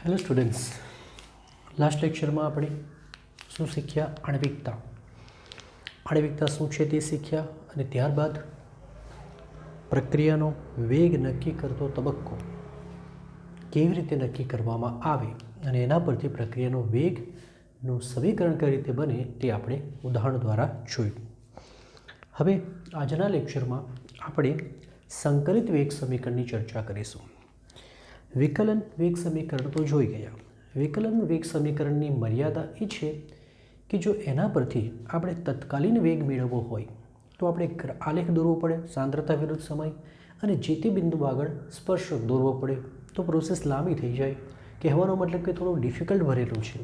Hello students, last લેક્ચરમાં આપણે શું શીખ્યા? આણ્વિકતા શું છે તે શીખ્યા, અને ત્યારબાદ પ્રક્રિયાનો વેગ નક્કી કરતો તબક્કો કેવી રીતે નક્કી કરવામાં આવે અને એના પરથી પ્રક્રિયાનો વેગનું સમીકરણ કઈ રીતે બને તે આપણે ઉદાહરણ દ્વારા જોયું. હવે આજના લેક્ચરમાં આપણે સંકલિત વેગ સમીકરણની ચર્ચા કરીશું. વિકલન વેગ સમીકરણ તો જોઈ ગયા. વિકલન વેગ સમીકરણની મર્યાદા એ છે કે જો એના પરથી આપણે તત્કાલીન વેગ મેળવવો હોય તો આપણે આલેખ દોરવો પડે, સાંદ્રતા વિરુદ્ધ સમય, અને જે તે બિંદુ આગળ સ્પર્શક દોરવો પડે, તો પ્રોસેસ લાંબી થઈ જાય. કહેવાનો મતલબ કે થોડું ડિફિકલ્ટ ભરેલું છે.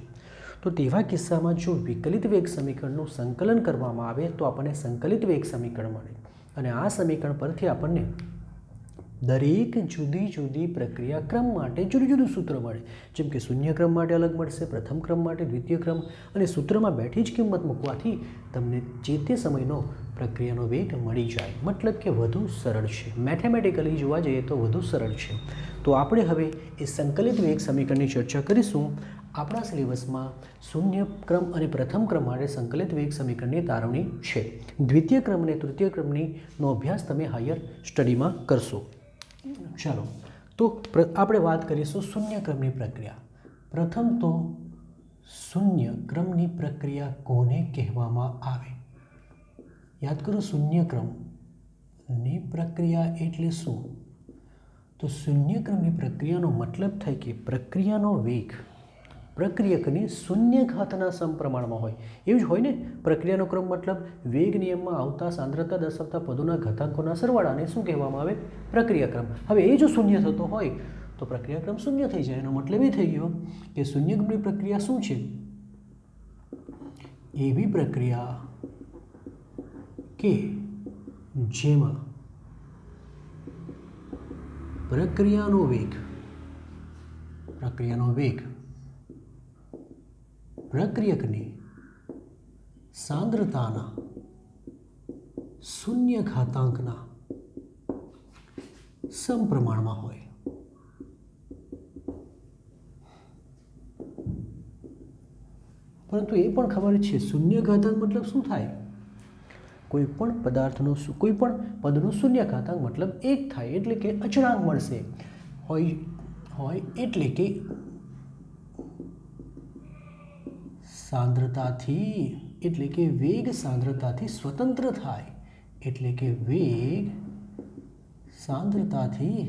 તો તેવા કિસ્સામાં જો વિકલિત વેગ સમીકરણનું સંકલન કરવામાં આવે તો આપણને સંકલિત વેગ સમીકરણ મળે, અને આ સમીકરણ પરથી આપણને દરેક જુદી જુદી પ્રક્રિયા ક્રમ માટે જુદું જુદું સૂત્ર મળે. જેમ કે શૂન્ય ક્રમ માટે અલગ મળશે, પ્રથમ ક્રમ માટે, દ્વિતીય ક્રમ, અને સૂત્રમાં બેઠી જ કિંમત મૂકવાથી તમને જે તે સમયનો પ્રક્રિયાનો વેગ મળી જાય. મતલબ કે વધુ સરળ છે. મેથેમેટિકલી જોવા જઈએ તો વધુ સરળ છે. તો આપણે હવે એ સંકલિત વેગ સમીકરણની ચર્ચા કરીશું. આપણા સિલેબસમાં શૂન્ય ક્રમ અને પ્રથમ ક્રમ માટે સંકલિત વેગ સમીકરણની તારવણી છે. દ્વિતીય ક્રમ અને તૃતીય ક્રમનો અભ્યાસ તમે હાયર સ્ટડીમાં કરશો. ચાલો, તો આપણે વાત કરીશું શૂન્ય ક્રમની પ્રક્રિયા. પ્રથમ તો શૂન્ય ક્રમની પ્રક્રિયા કોને કહેવામાં આવે? યાદ કરો, શૂન્ય ક્રમની પ્રક્રિયા એટલે શું? તો શૂન્ય ક્રમની પ્રક્રિયાનો મતલબ થાય કે પ્રક્રિયાનો વેગ પ્રક્રિયકની શૂન્ય ઘાતના સમપ્રમાણમાં હોય. એવું જ હોય ને. પ્રક્રિયાનો ક્રમ મતલબ વેગ નિયમમાં આવતા સાંદ્રતા દર્શાવતા પદોના ઘાતાંકોના સરવાળાને શું કહેવામાં આવે? પ્રક્રિયા ક્રમ. હવે એ જો શૂન્ય થતો હોય તો પ્રક્રિયા ક્રમ શૂન્ય થઈ જાય. એનો મતલબ એ થઈ ગયો કે શૂન્ય ક્રમની પ્રક્રિયા શું છે? એવી પ્રક્રિયા કે જેમાં પ્રક્રિયાનો વેગ પ્રક્રિયકની સાંદ્રતાના શૂન્ય ઘાતાંકના સમપ્રમાણમાં હોય. પરંતુ એ પણ ખબર છે શૂન્ય ઘાતાંક મતલબ શું થાય? કોઈ પણ પદનો શૂન્ય ઘાતાંક મતલબ 1 થાય, એટલે કે અચળાંક મળશે. હોય એટલે કે વેગ સાંદ્રતાથી સ્વતંત્ર થાય, એટલે કે વેગ સાંદ્રતાથી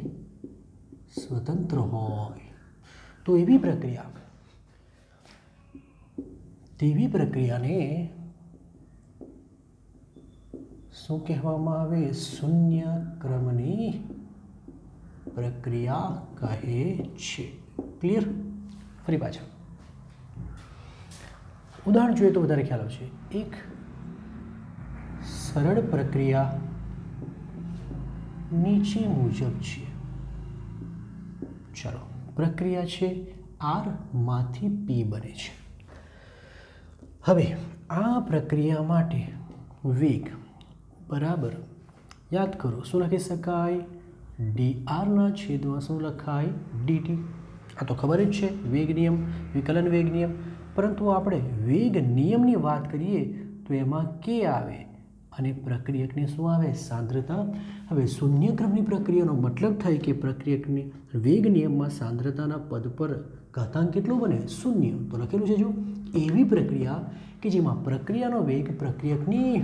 સ્વતંત્ર હોય. તો તેવી પ્રક્રિયાને શું કહેવામાં આવે? શૂન્ય ક્રમની પ્રક્રિયા કહે છે. ક્લિયર? ફરી પાછા ઉદાહરણ જોઈએ તો વધારે ખ્યાલ આવશે. એક સરળ પ્રક્રિયા નીચે મુજબ છે. ચાલો, પ્રક્રિયા છે R માંથી P બને છે. હવે આ પ્રક્રિયા માટે વેગ બરાબર, યાદ કરો, શું લખી શકાય? dr છેદમાં શું લખાય? dt. આ તો ખબર જ છે, વેગ નિયમ, વિકલન વેગ નિયમ. પરંતુ આપણે વેગ નિયમની વાત કરીએ તો એમાં k આવે અને પ્રક્રિયકને શું આવે? સાંદ્રતા. હવે શૂન્ય ક્રમની પ્રક્રિયાનો મતલબ થાય કે પ્રક્રિયકની વેગ નિયમમાં સાંદ્રતાના પદ પર ઘાતાંક કેટલો બને? 0. તો લખેલું છે જો, એવી પ્રક્રિયા કે જેમાં પ્રક્રિયાનો વેગ પ્રક્રિયકની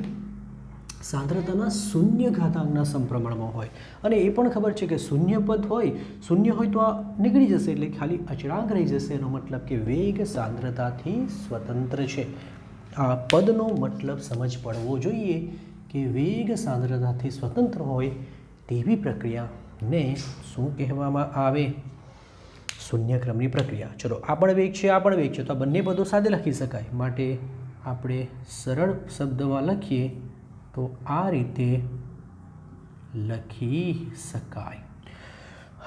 સાંદ્રતાના શૂન્ય ઘાતાંકના સમપ્રમાણમાં હોય. અને એ પણ ખબર છે કે શૂન્ય હોય તો આ નીકળી જશે, એટલે ખાલી અચળાંક રહી જશે. એનો મતલબ કે વેગ સાંદ્રતાથી સ્વતંત્ર છે. આ પદનો મતલબ સમજ પડવો જોઈએ કે વેગ સાંદ્રતાથી સ્વતંત્ર હોય તેવી પ્રક્રિયાને શું કહેવામાં આવે? શૂન્ય ક્રમની પ્રક્રિયા. ચલો, આ પણ વેગ છે, આ પણ વેગ છે, તો આ બંને પદો સાથે લખી શકાય. માટે આપણે સરળ શબ્દમાં લખીએ તો આ રીતે લખી શકાય.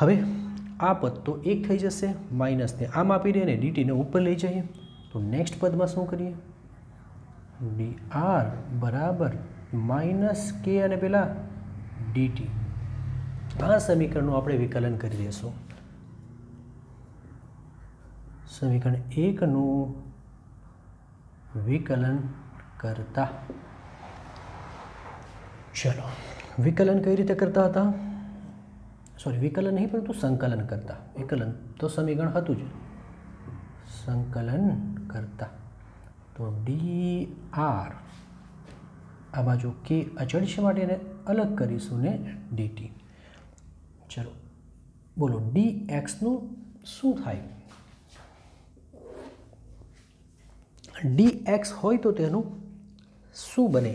હવે આ પદ તો 1 થઈ જશે, માઇનસને આમ આપી દે અને ડીટીને ઉપર લઈ જઈએ. તો નેક્સ્ટ પદમાં શું કરીએ? dr બરાબર -k અને પેલા dt. આ સમીકરણનું આપણે વિકલન કરી દઈશું. સમીકરણ 1નું વિકલન કરતા. ચલો, વિકલન કઈ રીતે કરતા હતા? સોરી, વિકલન નહીં પરંતુ સંકલન કરતા. વિકલન તો સમીકરણ હતું જ, સંકલન કરતા. તો ડી આર, આ બાજુ કે અચળ છે માટે એને અલગ કરીશું ને ડીટી. ચલો બોલો, ડી એક્સનું શું થાય? ડી એક્સ હોય તો તેનું શું બને?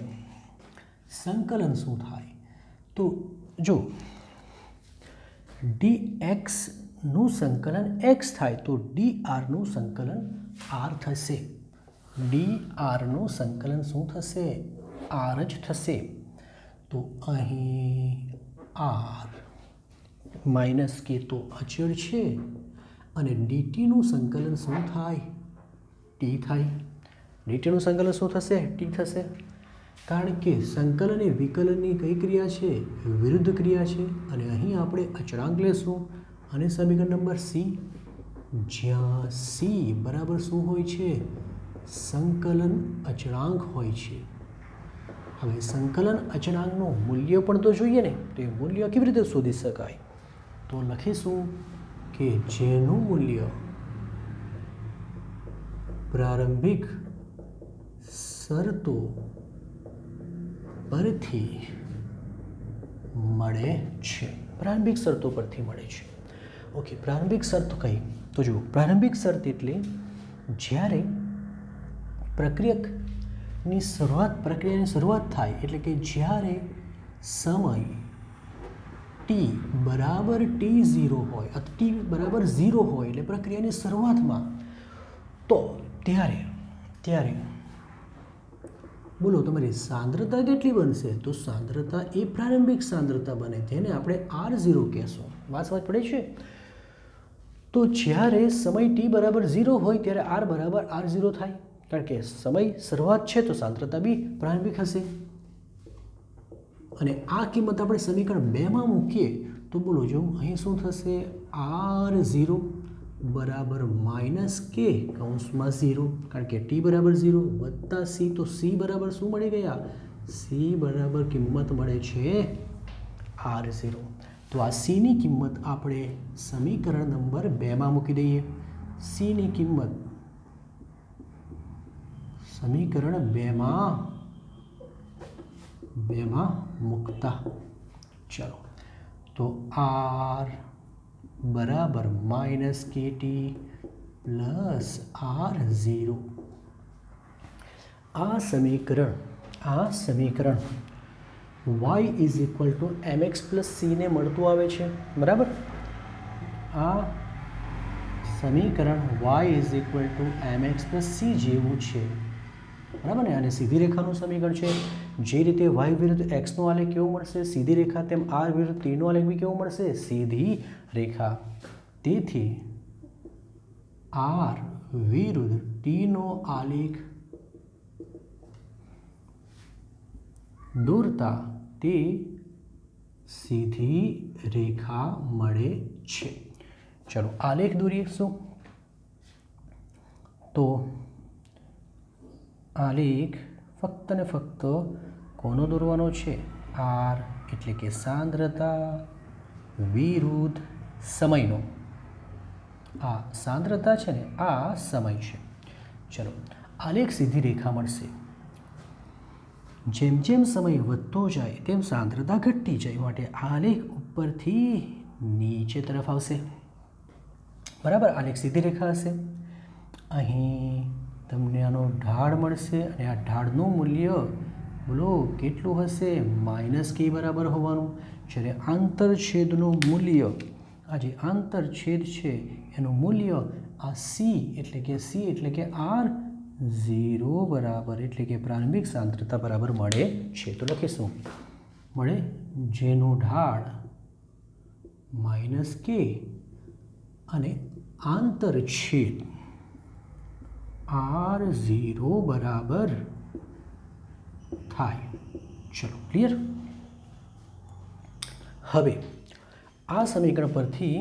સંકલન શું થાય? તો જો ડી એક્સનું સંકલન એક્સ થાય તો ડી આરનું સંકલન આર થશે. ડી આરનું સંકલન શું થશે? આર જ થશે. તો અહીં આર માઇનસ કે તો અચળ છે અને ડીટીનું સંકલન શું થાય? ટી થાય. ડીટીનું સંકલન શું થશે? ટી થશે. કારણ કે સંકલન એ વિકલનની કઈ ક્રિયા છે? વિરુદ્ધ ક્રિયા છે. અને અહીં આપણે અચળાંક લેશું અને સમીકરણ નંબર સી, જ્યાં સી બરાબર શું હોય છે? સંકલન અચળાંક હોય છે. હવે સંકલન અચળાંકનું મૂલ્ય પણ તો જોઈએ ને, તો એ મૂલ્ય કેવી રીતે શોધી શકાય? તો લખીશું કે જેનું મૂલ્ય પ્રારંભિક શરતો પરથી મળે છે. પ્રારંભિક શરતો પરથી મળે છે. ઓકે, પ્રારંભિક શરત કઈ? તો જુઓ, પ્રારંભિક શરત એટલે જ્યારે પ્રક્રિયાની શરૂઆત થાય, એટલે કે જ્યારે સમય ટી બરાબર t0 હોય અથવા ટી બરાબર 0 હોય, એટલે પ્રક્રિયાની શરૂઆતમાં, તો ત્યારે બોલો તમારી સાંદ્રતા કેટલી બનશે? તો સાંદ્રતા એ પ્રારંભિક સાંદ્રતા બને, તેને આપણે R0 કહેશું. વાત સમજ પડે છે? તો જ્યારે સમય t બરાબર 0 હોય ત્યારે R બરાબર R0 થાય, કારણ કે સમય શરૂઆત છે તો સાંદ્રતા બી પ્રારંભિક હશે. અને આ કિંમત આપણે સમીકરણ 2માં મૂકીએ તો બોલો, જો અહીં શું થશે? R0 બરાબર માઇનસ કે કૌંસમાં 0, કારણ કે ટી બરાબર 0 વત્તા સી, તો સી બરાબર શું મળી ગયા? સી બરાબર કિંમત મળે છે R0. તો આ સીની કિંમત આપણે સમીકરણ નંબર 2માં મૂકી દઈએ. સીની કિંમત સમીકરણ 2માં મૂકતા, ચલો, તો આર બરાબર માઇનસ કેટી પ્લસ R0. આ સમીકરણ y is equal to mx plus સીને મળતું આવે છે, બરાબર? આ સમીકરણ y is equal to mx plus C જેવું છે, બરાબર ને? અને સીધી રેખાનું સમીકરણ છે. જે રીતે y વિરુદ્ધ xનો આલેખ કેવો મળશે? સીધી રેખા, તેમ r વિરુદ્ધ tનો આલેખ બી કેવો મળશે? સીધી રેખા. તેથી r વિરુદ્ધ tનો આલેખ દોરતા તે સીધી રેખા મળે છે. ચલો આલેખ દોરીશું. તો આલેખ ફક્ત ને ફક્ત કોનો દોરવાનો છે? આર એટલે કે સાંદ્રતા વિરુદ્ધ સમયનો. આ સાંદ્રતા છે ને, આ સમય છે. ચલો, આલેખ સીધી રેખા મળશે. જેમ જેમ સમય વધતો જાય તેમ સાંદ્રતા ઘટતી જાય, માટે આલેખ ઉપરથી નીચે તરફ આવશે, બરાબર? આલેખ સીધી રેખા હશે. અહીં તમને આનો ઢાળ મળશે અને આ ઢાળનું મૂલ્ય બોલો કેટલું હશે? માઇનસ કે બરાબર હોવાનું. જ્યારે આંતરછેદનું મૂલ્ય, આ જે આંતરછેદ છે એનું મૂલ્ય આ સી એટલે કે R0 બરાબર, એટલે કે પ્રારંભિક સાંદ્રતા બરાબર મળે છે. તો લખીશું, મળે જેનું ઢાળ માઇનસ કે અને આંતરછેદ R0 બરાબર થાય. ચલો, ક્લિયર? હવે આ સમીકરણ પરથી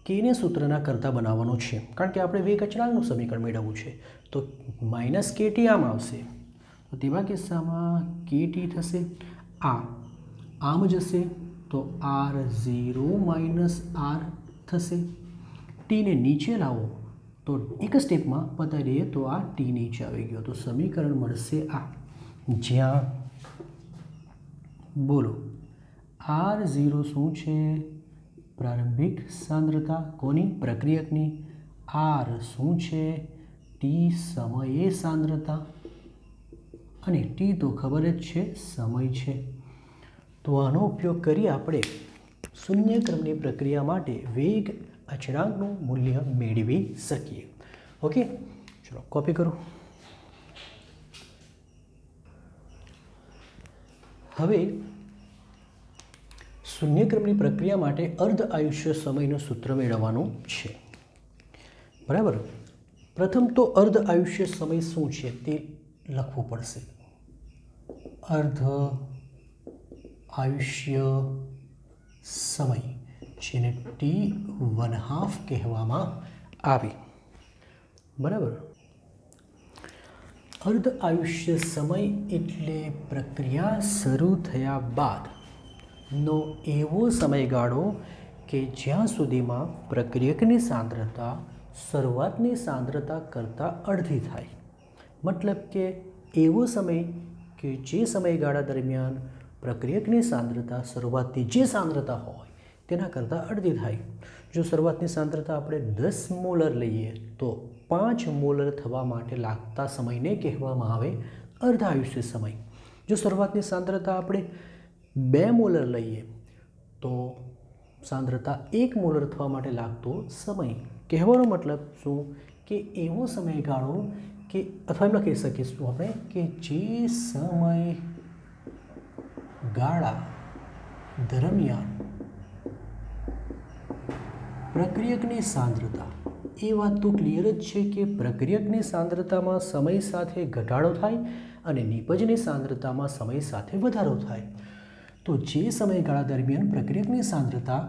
કેને સૂત્રના કરતા બનાવવાનો છે, કારણ કે આપણે વેગ અચળાંકનું સમીકરણ મેળવવું છે. તો માઇનસ કેટી આમ આવશે, તો તેવા કિસ્સામાં કેટી થશે આ આમ જશે તો R0 માઇનસ આર થશે. ટીને નીચે લાવો તો એક સ્ટેપમાં પતાવી દઈએ તો આ ટી નીચે આવી ગયો, તો સમીકરણ મળશે આ, જ્યાં બોલો R0 શું છે? પ્રારંભિક સાંદ્રતા કોની? પ્રક્રિયકની. R શું છે? ટી સમયે સાંદ્રતા, અને ટી તો ખબર જ છે સમય છે. તો આનો ઉપયોગ કરી આપણે શૂન્ય ક્રમની પ્રક્રિયા માટે વેગ અચળાંકનું મૂલ્ય મેળવી શકીએ. ઓકે, ચલો કોપી કરો. હવે શૂન્યક્રમની પ્રક્રિયા માટે અર્ધ આયુષ્ય સમયનું સૂત્ર મેળવવાનું છે. બરાબર. પ્રથમ તો અર્ધ આયુષ્ય સમય શું છે તે લખવું પડશે. અર્ધ આયુષ્ય સમય, જેને T½ કહેવામાં આવે. બરાબર. અર્ધ આયુષ્ય સમય એટલે પ્રક્રિયા શરૂ થયા બાદનો એવો સમયગાળો કે જ્યાં સુધીમાં પ્રક્રિયકની સાંદ્રતા શરૂઆતની સાંદ્રતા કરતાં અડધી થાય. મતલબ કે એવો સમય કે જે સમયગાળા દરમિયાન પ્રક્રિયકની સાંદ્રતા શરૂઆતની જે સાંદ્રતા હોય તેના કરતાં અડધી થાય. જો શરૂઆતની સાંદ્રતા આપણે 10 મોલર લઈએ તો 5 મોલર થવા માટે લાગતા સમયને કહેવામાં આવે અર્ધ આયુષ્ય સમય. જો શરૂઆતની સાંદ્રતા આપણે 2 મોલર લઈએ તો સાંદ્રતા 1 મોલર થવા માટે લાગતો સમય. કહેવાનો મતલબ શું કે એવો સમયગાળો કે, અથવા એમ લખી શકીશું આપણે કે જે સમયગાળા દરમિયાન પ્રક્રિયકની સાંદ્રતા, એ વાત તો ક્લિયર જ છે કે પ્રક્રિયકની સાંદ્રતામાં સમય સાથે ઘટાડો થાય અને નિપજની સાંદ્રતામાં સમય સાથે વધારો થાય. તો જે સમયગાળા દરમિયાન પ્રક્રિયકની સાંદ્રતા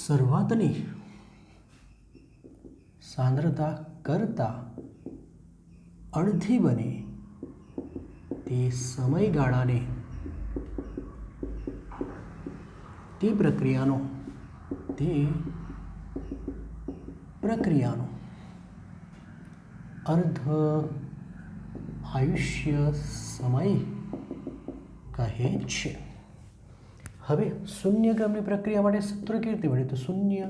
શરૂઆતની સાંદ્રતા કરતાં અડધી બને તે સમયગાળાને તે પ્રક્રિયાનો અર્ધ આયુષ્ય સમય કહે છે. હવે શૂન્ય ક્રમની પ્રક્રિયા માટે સૂત્ર કેવી રીતે મળે? તો શૂન્ય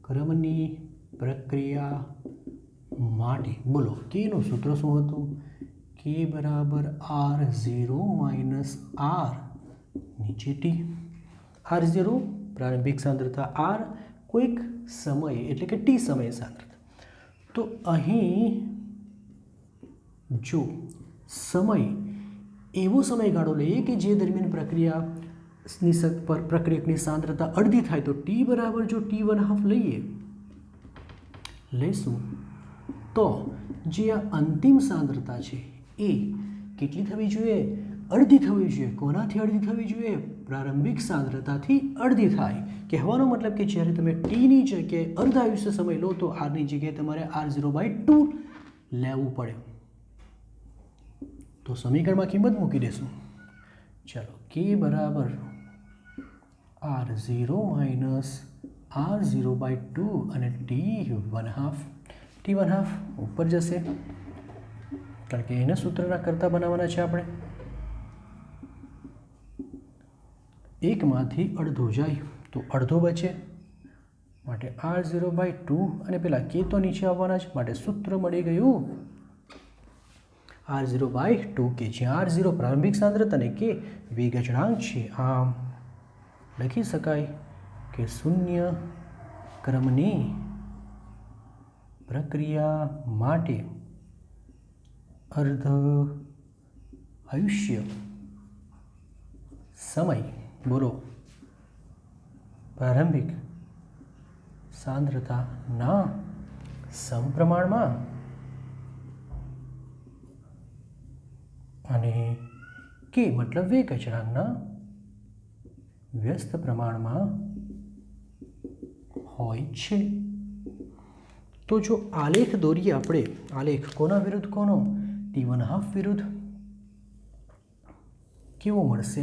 ક્રમની પ્રક્રિયા માટે બોલો કેનું સૂત્ર શું હતું? કે બરાબર R0 માઇનસ આર નીચે ટી. R0 પ્રારંભિક સાંદ્રતા, R કોઈક સમય એટલે કે ટી સમયે સાંદ્રતા. તો અહીં જો સમય એવો સમયગાળો લઈએ કે જે દરમિયાન પ્રક્રિયકની સાંદ્રતા અડધી થાય, તો ટી બરાબર જો T½ લઈશું તો જે આ અંતિમ સાંદ્રતા છે એ કેટલી થવી જોઈએ? અડધી થવી જોઈએ. કોનાથી અડધી થવી જોઈએ? પ્રારંભિક સાંદ્રતાથી અડધી થાય. કહેવાનો મતલબ કે જ્યારે તમે ટીની જગ્યાએ અર્ધ આયુષ્ય સમય લો તો આરની જગ્યાએ તમારે R0/2 લેવું પડે. તો સમીકરણમાં કિંમત મૂકી દેશું. ચાલો, કે બરાબર R0 માઇનસ R0/2 અને T½ ઉપર જશે, કારણ કે એને સૂત્રના કરતા બનાવવાના છે આપણે. એકમાંથી અડધો જાય તો અડધો બચે, માટે R0/2 અને પેલા કે તો નીચે આવવાના જ, માટે સૂત્ર મળી ગયું R0/2, કે જ્યાં R0 પ્રારંભિક સાંદ્રતા અને કે વેગ અચળાંક છે. આમ લખી શકાય કે શૂન્ય ક્રમની પ્રક્રિયા માટે અર્ધ આયુષ્ય સમય બોલો પ્રારંભિક સાંદ્રતાના સમપ્રમાણમાં અને કે મતલબ વેગ અચળાંકના વ્યસ્ત પ્રમાણમાં હોય છે. તો જો આલેખ દોરીએ આપણે, આલેખ કોના વિરુદ્ધ કોનો? T1/2 વિરુદ્ધ કેવો મળશે?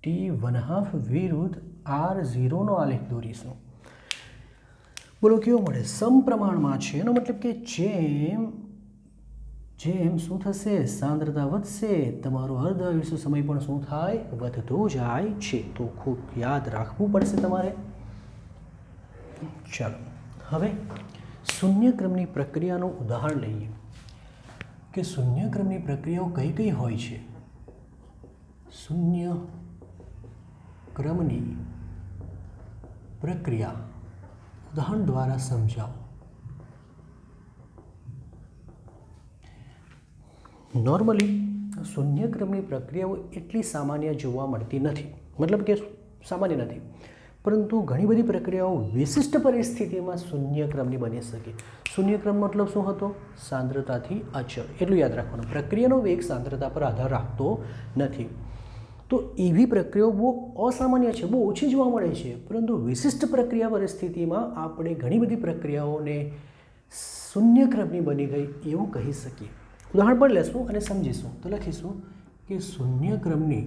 T1/2 વિરુદ્ધ R0નો આલેખ દોરીશું. બોલો કેવો મળે? સમપ્રમાણમાં છે. એનો મતલબ કે જેમ જેમ શું થશે? સાંદ્રતા વધશે, તમારો અર્ધઆયુષ્ય સમય પણ શું થાય? વધતો જાય છે. તો ખૂબ યાદ રાખવું પડશે તમારે. ચાલો હવે શૂન્યક્રમની પ્રક્રિયાનું ઉદાહરણ લઈએ કે શૂન્યક્રમની પ્રક્રિયાઓ કઈ કઈ હોય છે. શૂન્યક્રમની પ્રક્રિયા ઉદાહરણ દ્વારા સમજાવો. નોર્મલી શૂન્યક્રમની પ્રક્રિયાઓ એટલી સામાન્ય જોવા મળતી નથી, મતલબ કે સામાન્ય નથી, પરંતુ ઘણી બધી પ્રક્રિયાઓ વિશિષ્ટ પરિસ્થિતિમાં શૂન્યક્રમની બની શકે. શૂન્યક્રમ મતલબ શું હતો? સાંદ્રતાથી અચળ. એટલું યાદ રાખવાનું. પ્રક્રિયાનો વેગ સાંદ્રતા પર આધાર રાખતો નથી. તો એવી પ્રક્રિયાઓ બહુ અસામાન્ય છે, બહુ ઓછી જોવા મળે છે, પરંતુ વિશિષ્ટ પ્રક્રિયા પરિસ્થિતિમાં આપણે ઘણી બધી પ્રક્રિયાઓને શૂન્યક્રમની બની ગઈ એવું કહી શકીએ. ઉદાહરણ પણ લેશું અને સમજીશું. તો લખીશું કે શૂન્યક્રમની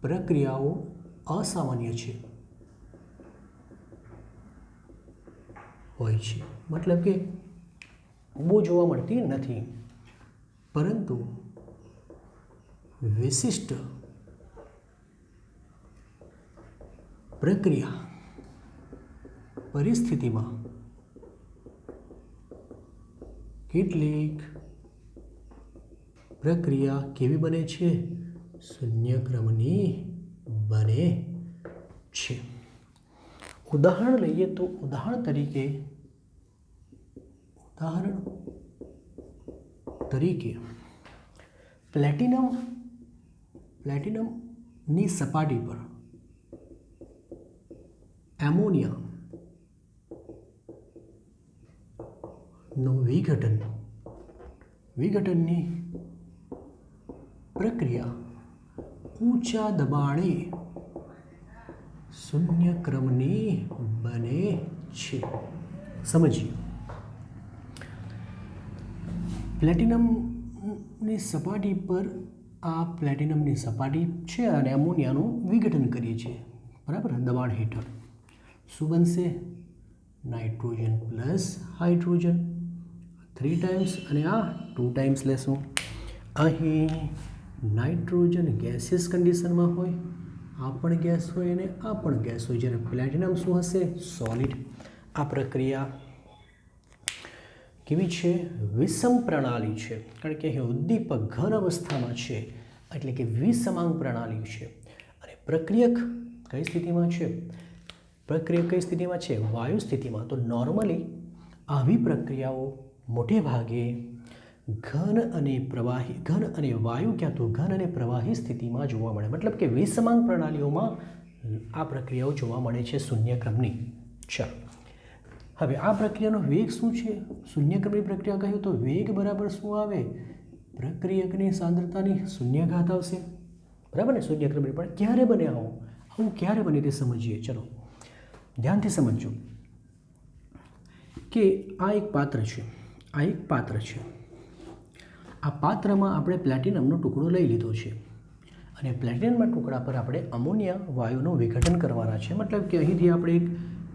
પ્રક્રિયાઓ અસામાન્ય છે હોય છે, મતલબ કે બહુ જોવા મળતી નથી, પરંતુ વિશિષ્ટ પ્રક્રિયા પરિસ્થિતિમાં કેટલીક પ્રક્રિયા કેવી બને છે? શૂન્યક્રમની બને છે. ઉદાહરણ લઈએ તો ઉદાહરણ તરીકે પ્લેટિનમની સપાટી પર એમોનિયાનું વિઘટનની પ્રક્રિયા ઊંચા દબાણે શૂન્યક્રમની બને છે. સમજીએ. પ્લેટિનમની સપાટી પર આ પ્લેટિનમની સપાટી છે અને એમોનિયાનું વિઘટન કરીએ છીએ, બરાબર, દબાણ હેઠળ. શું બનશે? નાઇટ્રોજન પ્લસ હાઇડ્રોજન 3 ટાઈમ્સ અને આ 2 ટાઈમ્સ લેશું. અહીં નાઇટ્રોજન ગેસિયસ કન્ડિશનમાં હોય, આ પણ ગેસ હોય અને આ પણ ગેસ હોય, જ્યારે પ્લેટિનમ શું હશે? સોલિડ. આ પ્રક્રિયા કેવી છે? વિષમ પ્રણાલી છે, કારણ કે અહીં ઉદ્દીપક ઘન અવસ્થામાં છે, એટલે કે વિષમાંગ પ્રણાલી છે. અને પ્રક્રિયક કઈ સ્થિતિમાં છે? પ્રક્રિયક કઈ સ્થિતિમાં છે? વાયુ સ્થિતિમાં. તો નોર્મલી આવી પ્રક્રિયાઓ મોટે ભાગે ઘન અને વાયુ ક્યાં તો ઘન અને પ્રવાહી સ્થિતિમાં જોવા મળે. મતલબ કે વિષમાંગ પ્રણાલીઓમાં આ પ્રક્રિયાઓ જોવા મળે છે શૂન્યક્રમની. ચાલો હવે આ પ્રક્રિયાનો વેગ શું છે? શૂન્યક્રમની પ્રક્રિયા કહ્યું તો વેગ બરાબર શું આવે? પ્રક્રિયકની સાંદ્રતાની શૂન્ય ઘાત આવશે, બરાબર ને? શૂન્યક્રમની પણ ક્યારે બને આવું ક્યારે બને તે સમજીએ. ચલો ધ્યાનથી સમજો કે આ એક પાત્ર છે. આ પાત્રમાં આપણે પ્લેટિનમનો ટુકડો લઈ લીધો છે અને પ્લેટિનમના ટુકડા પર આપણે અમોનિયા વાયુનું વિઘટન કરવાના છે. મતલબ કે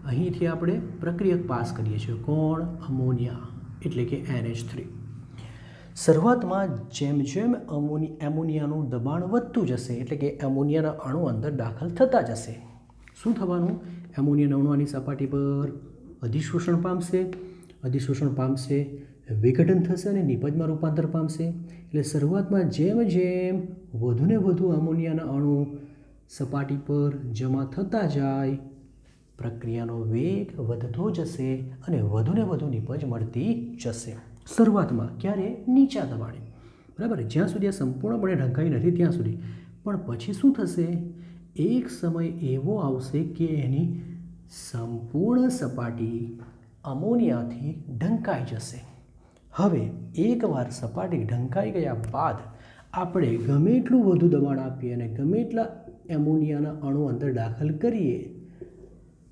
અહીંથી આપણે પ્રક્રિયક પાસ કરીએ છીએ. કોણ? અમોનિયા, એટલે કે NH3. શરૂઆતમાં જેમ જેમ એમોનિયાનું દબાણ વધતું જશે, એટલે કે એમોનિયાના અણુ અંદર દાખલ થતા જશે, શું થવાનું? એમોનિયાના અણુ આની સપાટી પર અધિશોષણ પામશે, વિઘટન થશે અને નિપજમાં રૂપાંતર પામશે. એટલે શરૂઆતમાં જેમ જેમ વધુને વધુ એમોનિયાના અણુ સપાટી પર જમા થતા જાય, પ્રક્રિયાનો વેગ વધતો જશે અને વધુને વધુ નિપજ મળતી જશે. શરૂઆતમાં ક્યારે? નીચા દબાણે, બરાબર, જ્યાં સુધી આ સંપૂર્ણપણે ઢંકાઈ નથી ત્યાં સુધી. પણ પછી શું થશે? એક સમય એવો આવશે કે એની સંપૂર્ણ સપાટી અમોનિયાથી ઢંકાઈ જશે. હવે એકવાર સપાટી ઢંકાઈ ગયા બાદ આપણે ગમે એટલું વધુ દબાણ આપીએ અને ગમે એટલા એમોનિયાના અણુ અંદર દાખલ કરીએ,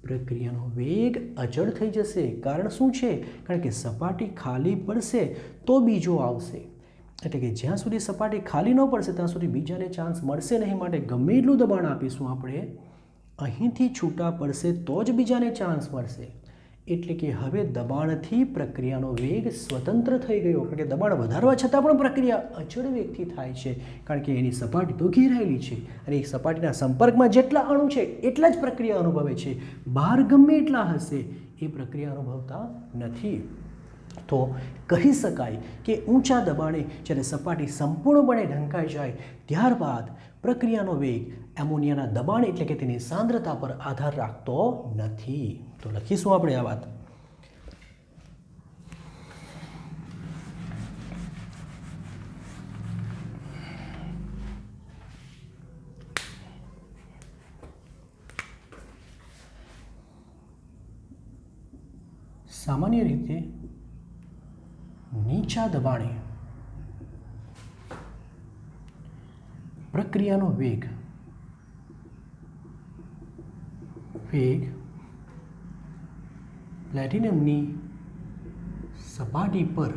પ્રક્રિયાનો વેગ અચળ થઈ જશે. કારણ શું છે? કારણ કે સપાટી ખાલી પડશે તો બીજો આવશે. એટલે કે જ્યાં સુધી સપાટી ખાલી ન પડશે ત્યાં સુધી બીજાને ચાન્સ મળશે નહીં. માટે ગમે એટલું દબાણ આપીશું આપણે, અહીંથી છૂટા પડશે તો જ બીજાને ચાન્સ મળશે. એટલે કે હવે દબાણથી પ્રક્રિયાનો વેગ સ્વતંત્ર થઈ ગયો. કારણ કે દબાણ વધારવા છતાં પણ પ્રક્રિયા અચળ વેગથી થાય છે, કારણ કે એની સપાટી તો ઘેરાયેલી છે અને એ સપાટીના સંપર્કમાં જેટલા અણુ છે એટલા જ પ્રક્રિયા અનુભવે છે. બહાર ગમે એટલા હશે એ પ્રક્રિયા અનુભવતા નથી. તો કહી શકાય કે ઊંચા દબાણે જ્યારે સપાટી સંપૂર્ણપણે ઢંકાઈ જાય ત્યારબાદ પ્રક્રિયાનો વેગ એમોનિયાના દબાણ એટલે કે તેની સાંદ્રતા પર આધાર રાખતો નથી. તો લખીશું આપણે આ વાત. સામાન્ય રીતે નીચા દબાણે પ્રક્રિયાનો વેગ પ્લેટિનમની સપાટી પર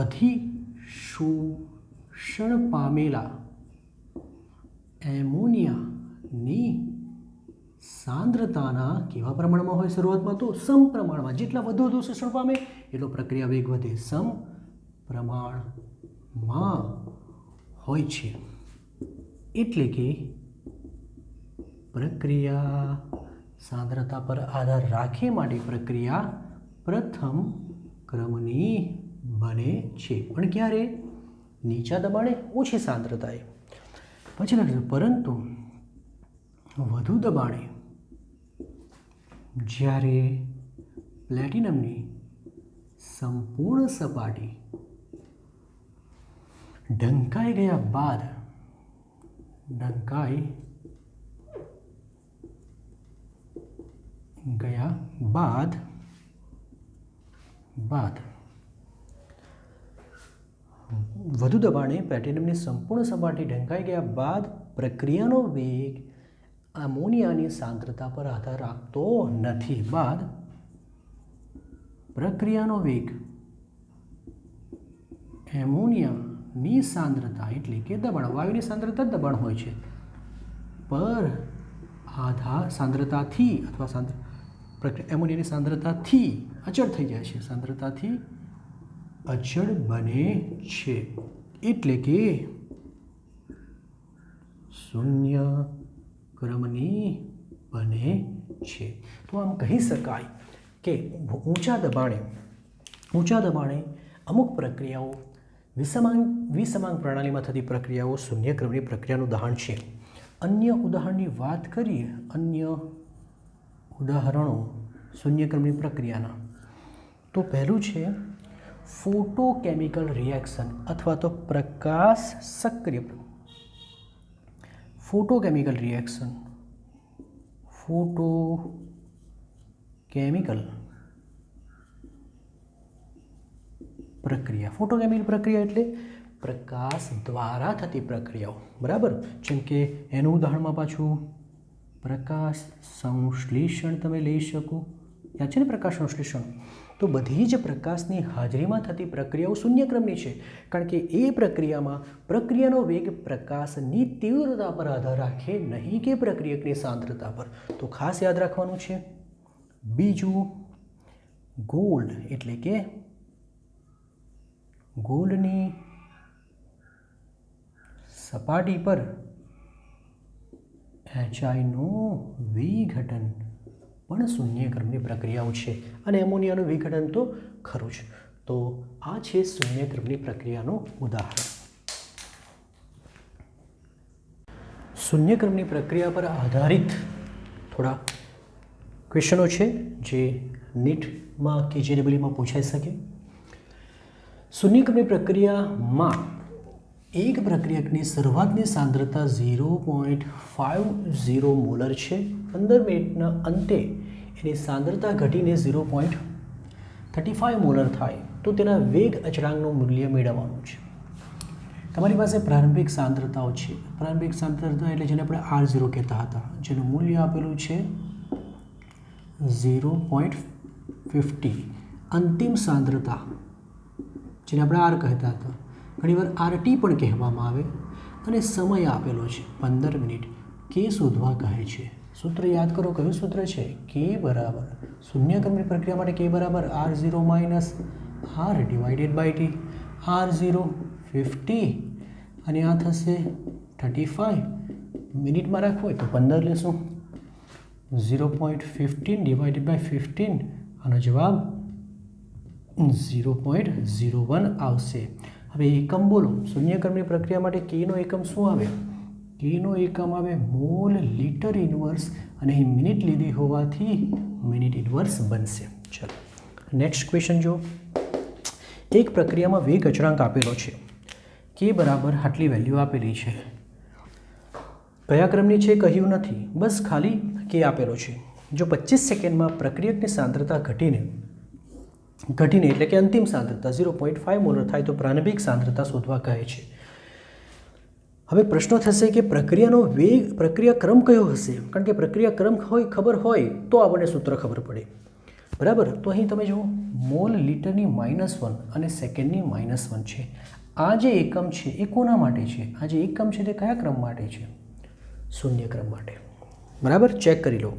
અધિશોષણ પામેલા એમોનિયાની સાંદ્રતાના કેવા પ્રમાણમાં હોય? શરૂઆતમાં તો સમપ્રમાણમાં. જેટલા વધુ શોષણ પામે એટલો પ્રક્રિયા વેગ વધે. સમપ્રમાણમાં હોય છે. એટલે કે પ્રક્રિયા સાંદ્રતા પર આધાર રાખે માટે પ્રક્રિયા પ્રથમ ક્રમની બને છે. પણ ક્યારે? નીચા દબાણે, ઓછી સાંદ્રતાએ. પછી લખીશું પરંતુ વધુ દબાણે જ્યારે પ્લેટિનમની સંપૂર્ણ સપાટી ઢંકાઈ ગયા બાદ વધુ દબાણે પ્લેટિનમની સંપૂર્ણ સપાટી ઢંકાઈ ગયા બાદ પ્રક્રિયાનો વેગ એમોનિયાની સાંદ્રતા પર આધાર રાખતો નથી. બાદ પ્રક્રિયાનો વેગ એમોનિયાની સાંદ્રતા એટલે કે દબાણ, વાયુની સાંદ્રતા જ દબાણ હોય છે, પર આધાર સાંદ્રતાથી અથવા એમોનિયાની સાંદ્રતાથી અચળ થઈ જાય છે. સાંદ્રતાથી અચળ બને છે એટલે કે શૂન્ય ક્રમની બને છે. તો આમ કહી શકાય કે ઊંચા દબાણે અમુક પ્રક્રિયાઓ વિસમાંગ પ્રણાલીમાં થતી પ્રક્રિયાઓ શૂન્ય ક્રમની પ્રક્રિયાનું ઉદાહરણ છે. અન્ય ઉદાહરણની વાત કરીએ, અન્ય ઉદાહરણો શૂન્ય ક્રમની પ્રક્રિયાના, તો પહેલું છે ફોટોકેમિકલ રિએક્શન અથવા તો પ્રકાશ સક્રિય ફોટોકેમિકલ પ્રક્રિયા એટલે પ્રકાશ દ્વારા થતી પ્રક્રિયાઓ. બરાબર? જેમ કે એનું ઉદાહરણમાં પાછું પ્રકાશ સંશ્લેષણ તમે લઈ શકો. યાદ છે ને પ્રકાશ સંશ્લેષણ? તો બધી જ પ્રકાશની હાજરીમાં થતી પ્રક્રિયાઓ શૂન્યક્રમની છે, કારણ કે એ પ્રક્રિયામાં પ્રક્રિયાનો વેગ પ્રકાશની તીવ્રતા પર આધાર રાખે, નહીં કે પ્રક્રિયકની સાંદ્રતા પર. તો ખાસ યાદ રાખવાનું છે. બીજું ગોલ્ડ એટલે કે ગોલ્ડની સપાટી પર HIનું વિઘટન પણ શૂન્ય ક્રમની પ્રક્રિયાઓ છે અને એમોનિયાનું વિઘટન તો ખરું જ. તો આ છે શૂન્ય ક્રમની પ્રક્રિયાનું ઉદાહરણ. શૂન્ય ક્રમની પ્રક્રિયા પર આધારિત થોડા ક્વેશ્ચનો છે જે નીટમાં કે JEEમાં પૂછાઈ શકે. શૂન્ય ક્રમની પ્રક્રિયામાં એક પ્રક્રિયકની શરૂઆતની સાંદ્રતા 0.50 મોલર છે. 15 મિનિટના અંતે એની સાંદ્રતા ઘટીને 0.35 મોલર થાય તો તેના વેગ અચળાંકનું મૂલ્ય મેળવવાનું છે. તમારી પાસે પ્રારંભિક સાંદ્રતાઓ છે. પ્રારંભિક સાંદ્રતા એટલે જેને આપણે R0 કહેતા હતા, જેનું મૂલ્ય આપેલું છે 0.50. અંતિમ સાંદ્રતા જેને આપણે R કહેતા હતા, ઘણીવાર RT પણ કહેવામાં આવે, અને સમય આપેલો છે 15 મિનિટ. કે શોધવા કહે છે. સૂત્ર યાદ કરો, કયું સૂત્ર છે? કે બરાબર શૂન્યક્રમની પ્રક્રિયા માટે કે બરાબર R0 minus R divided by T. R0 50 અને આ થશે 35. મિનિટમાં રાખવું હોય તો 15 લેશું. 0.15 ડિવાઇડેડ બાય 15, આનો જવાબ 0.01 આવશે. હવે એકમ બોલો. શૂન્યક્રમની પ્રક્રિયા માટે કેનો એકમ શું આવે? કેનો એકમ આવે મોલ લીટર ઇન્વર્સ, અને અહીં મિનિટ લીધી હોવાથી મિનિટ ઇન્વર્સ બનશે. ચલો નેક્સ્ટ ક્વેશ્ચન જો. એક પ્રક્રિયામાં વેગ અચળાંક આપેલો છે. કે બરાબર આટલી વેલ્યુ આપેલી છે. કયા ક્રમની છે કહ્યું નથી, બસ ખાલી કે આપેલો છે. જો 25 સેકન્ડમાં પ્રક્રિયકની સાંદ્રતા ઘટીને એટલે કે અંતિમ સાંદ્રતા 0.5 મોલર થાય તો પ્રારંભિક સાંદ્રતા શોધવા કહે છે. હવે પ્રશ્ન થશે કે પ્રક્રિયાનો વેગ, પ્રક્રિયા ક્રમ કયો હશે? કારણ કે પ્રક્રિયા ક્રમ ખબર હોય તો આપણને સૂત્ર ખબર પડે. બરાબર, તો અહીં તમે જુઓ મોલ લીટરની -1 અને સેકન્ડની -1 છે. આ જે એકમ છે એ કોના માટે છે? આ જે એકમ છે તે કયા ક્રમ માટે છે? શૂન્ય ક્રમ માટે. બરાબર, ચેક કરી લો.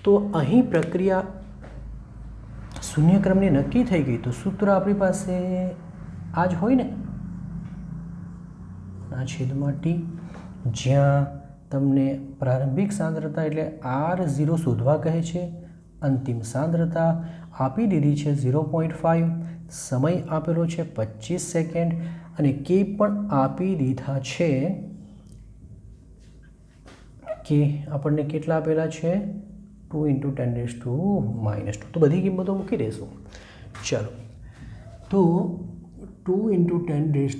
તો અહીં પ્રક્રિયા શૂન્ય ક્રમની નક્કી થઈ ગઈ તો સૂત્ર આપણી પાસે આ જ હોય ને, આ છેદમાં T, જ્યાં તમને પ્રારંભિક સાંદ્રતા એટલે R0 શોધવા કહે છે, અંતિમ સાંદ્રતા આપી દીધી છે 0.5, સમય આપેલો છે 25 સેકન્ડ, અને કે પણ આપી દીધા છે કે આપણને કેટલા આપેલા છે? 2 × 10⁻². તો બધી કિંમતો મૂકી દઈશું. ચાલો, તો 2 × 10⁻²,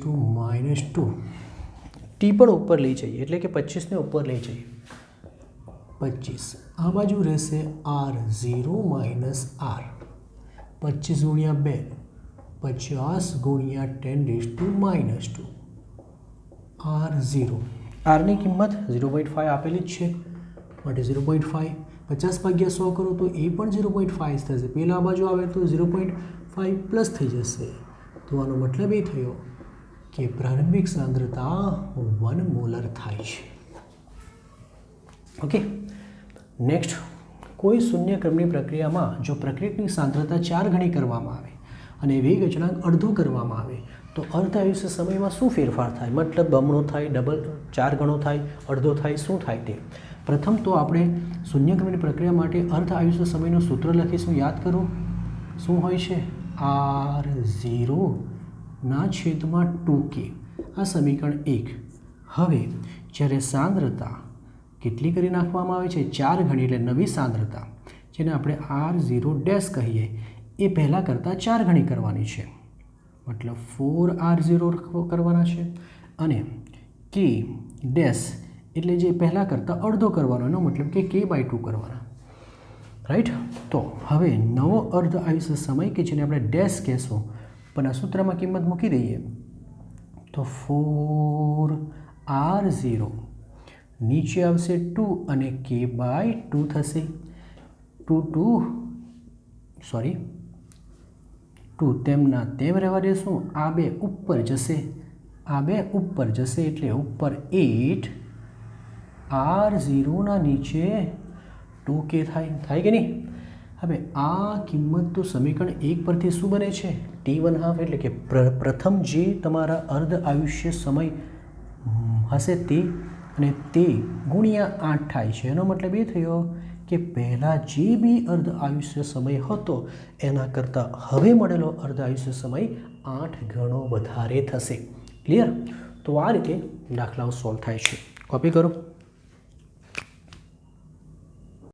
ટી પણ ઉપર લઈ જઈએ એટલે કે 25ને ઉપર લઈ જઈએ. 25 આ બાજુ રહેશે R0 માઇનસ R. 25 × 2 50 × 10⁻². R0, Rની કિંમત 0.5 આપેલી જ છે, માટે 0.5. 50/100 કરો તો એ પણ 0.5 થશે. પહેલા આ બાજુ આવે તો 0.5 પ્લસ થઈ જશે. તો આનો મતલબ એ થયો કે પ્રારંભિક સાંદ્રતા 1 મોલર થાય છે. Okay, next. કોઈ શૂન્ય ક્રમની પ્રક્રિયામાં જો પ્રક્રિયકની સાંદ્રતા 4 ગણી કરવામાં આવે અને વેગ અચળાંક અડધો કરવામાં આવે તો અર્ધ આયુષ્ય સમયમાં શું ફેરફાર થાય? મતલબ બમણો થાય, ડબલ 4 ગણો થાય, અડધો થાય, શું થાય તે? પ્રથમ તો આપણે શૂન્યક્રમની પ્રક્રિયા માટે અર્ધ આયુષ્ય સમયનું સૂત્ર લખીશું. યાદ કરો, શું હોય છે? R0/2k. આ સમીકરણ 1. હવે જ્યારે સાંદ્રતા કેટલી કરી નાખવામાં આવે છે? 4 ગણી, એટલે નવી સાંદ્રતા જેને આપણે R0' કહીએ એ પહેલાં કરતાં 4 ગણી કરવાની છે, મતલબ 4R0 કરવાના છે, અને K ડેશ એટલે જે પહેલાં કરતાં અડધો કરવાનો, એનો મતલબ કે K/2 કરવાના. રાઈટ. તો હવે નવો અર્ધ આયુષ્ય સમય કે જેને આપણે ડેશ કહેશું, પણ આ સૂત્રમાં કિંમત મૂકી દઈએ તો 4R0 નીચે આવશે 2 અને K/2 થશે. 2 તેમના તેમ રહેવા દેશું. આ બે ઉપર જશે, એટલે ઉપર 8. R0 ના નીચે 2k થાય કે નહીં? હવે આ કિંમત તો સમીકરણ 1 પરથી શું બને છે? T1/2 એટલે કે પ્રથમ જે તમારા અર્ધ આયુષ્ય સમય હશે તે, અને તે ગુણ્યા 8 થાય છે. એનો મતલબ એ થયો કે પહેલાં જે બી અર્ધ આયુષ્ય સમય હતો એના કરતાં હવે મળેલો અર્ધ આયુષ્ય સમય 8 ગણો વધારે થશે. ક્લિયર? તો આ રીતે દાખલાઓ સોલ્વ થાય છે. કોપી કરો.